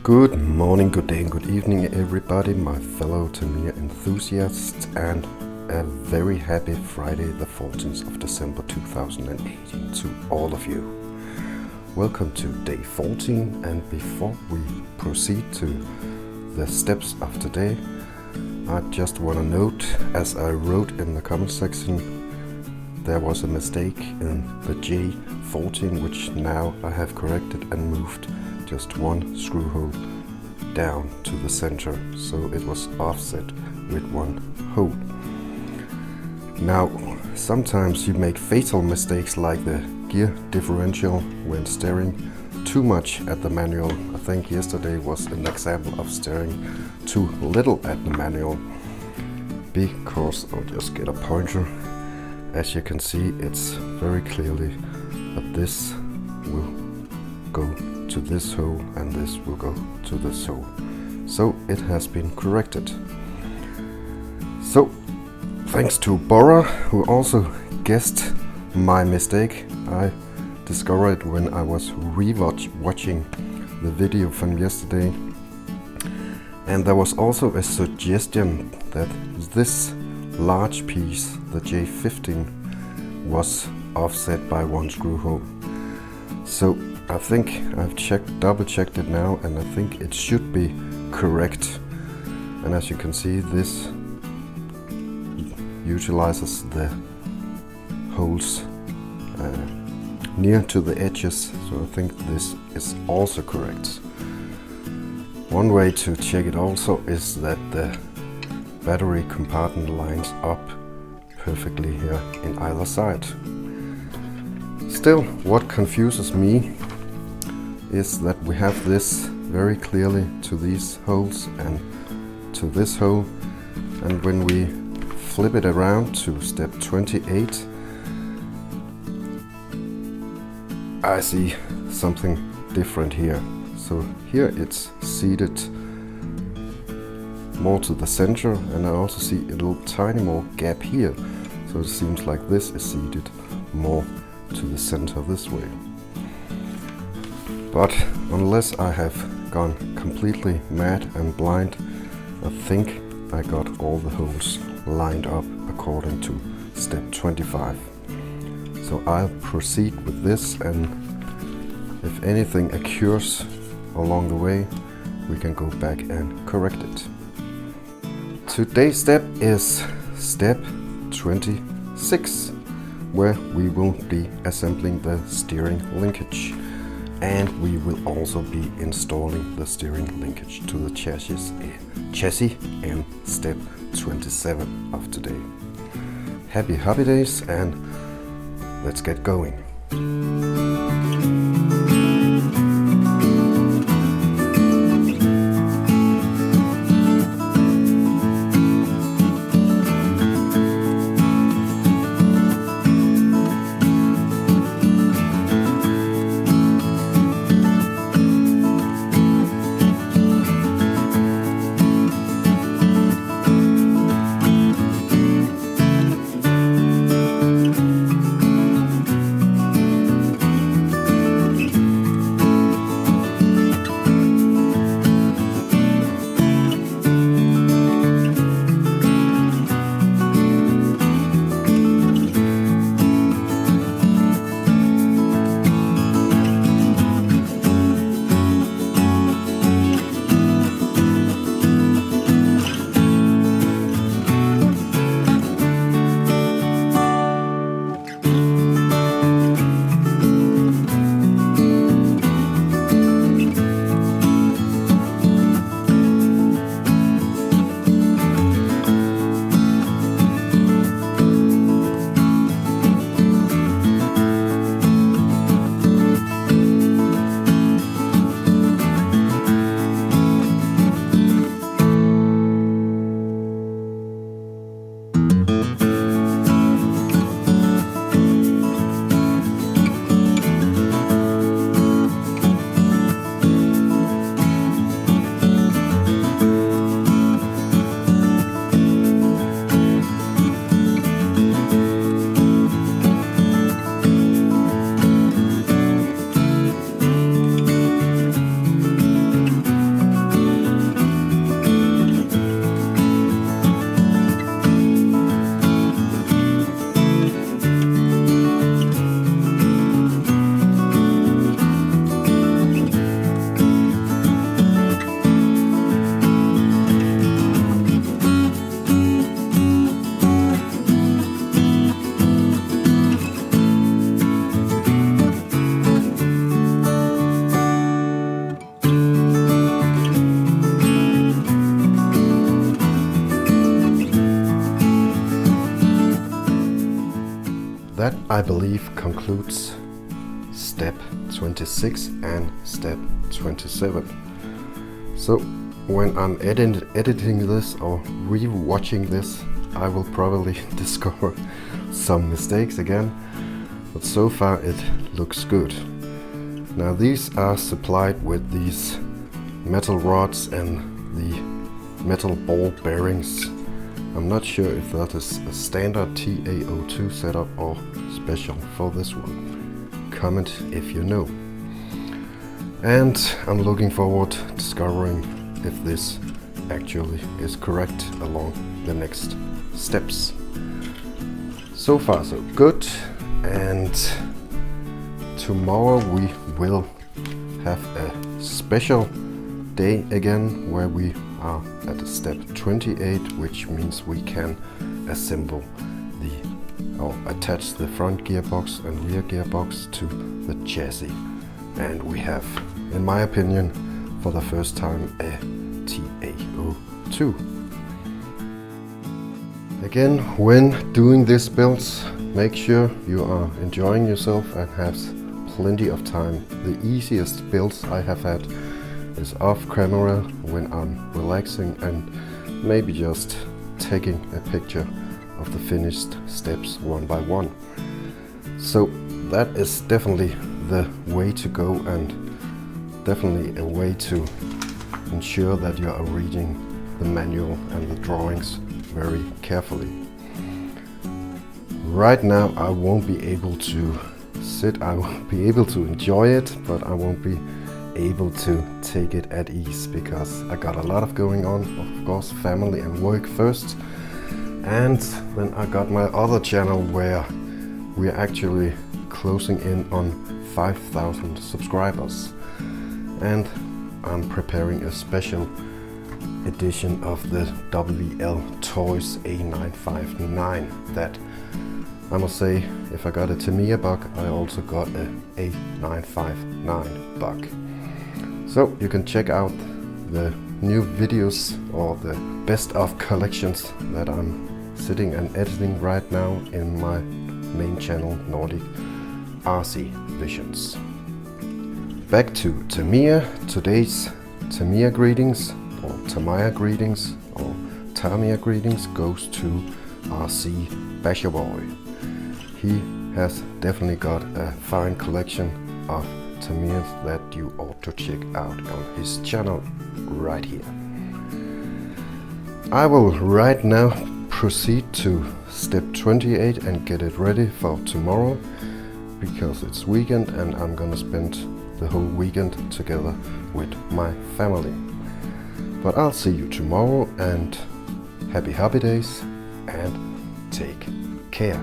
Good morning, good day and good evening everybody, my fellow Tamiya enthusiasts, and a very happy Friday the 14th of December 2018 to all of you. Welcome to day 14, and before we proceed to the steps of today, I just want to note, as I wrote in the comment section, there was a mistake in the J14, which now I have corrected and moved just one screw hole down to the center, so it was offset with one hole. Now, sometimes you make fatal mistakes like the gear differential when steering too much at the manual. I think yesterday was an example of steering too little at the manual, because I'll just get a pointer. As you can see, it's very clearly that this will go to this hole and this will go to this hole. So it has been corrected. So thanks to Bora, who also guessed my mistake. I discovered when I was watching the video from yesterday, and there was also a suggestion that this large piece, the J15, was offset by one screw hole. So I think I've double checked it now, and I think it should be correct. And as you can see, this utilizes the holes near to the edges, so I think this is also correct. One way to check it also is that the battery compartment lines up perfectly here in either side. Still, what confuses me is that we have this very clearly to these holes and to this hole, and when we flip it around to step 28, I see something different here. So here it's seated more to the center, and I also see a little tiny more gap here, so it seems like this is seated more to the center this way. But unless I have gone completely mad and blind, I think I got all the holes lined up according to step 25. So I'll proceed with this, and if anything occurs along the way, we can go back and correct it. Today's step is step 26, where we will be assembling the steering linkage, and we will also be installing the steering linkage to the chassis in step 27 of today. Happy hobby days, and let's get going. I believe, concludes step 26 and step 27. So when I'm editing this or re-watching this, I will probably discover some mistakes again, but so far it looks good. Now these are supplied with these metal rods and the metal ball bearings. I'm not sure if that is a standard TA-02 setup or special for this one. Comment if you know. And I'm looking forward to discovering if this actually is correct along the next steps. So far so good, and tomorrow we will have a special day again where we are at step 28, which means we can assemble or attach the front gearbox and rear gearbox to the chassis, and we have, in my opinion, for the first time a TA-02. Again, when doing these builds, make sure you are enjoying yourself and have plenty of time. The easiest builds I have had is off camera when I'm relaxing and maybe just taking a picture of the finished steps one by one. So that is definitely the way to go, and definitely a way to ensure that you are reading the manual and the drawings very carefully. Right now I won't be able to sit, I will be able to enjoy it, but I won't be able to take it at ease because I got a lot of going on, of course, family and work first, and then I got my other channel where we're actually closing in on 5,000 subscribers, and I'm preparing a special edition of the WL Toys A959 that I must say, if I got a Tamiya bug, I also got a A959 bug. So you can check out the new videos or the best of collections that I'm sitting and editing right now in my main channel, Nordic RC Visions. Back to Tamiya. Today's Tamiya greetings or Tamiya greetings or Tamiya greetings goes to RC Basher Boy. He has definitely got a fine collection of Tamiyas that you ought to check out on his channel right here. I will right now proceed to step 28 and get it ready for tomorrow, because it's weekend and I'm gonna spend the whole weekend together with my family. But I'll see you tomorrow, and happy days and take care.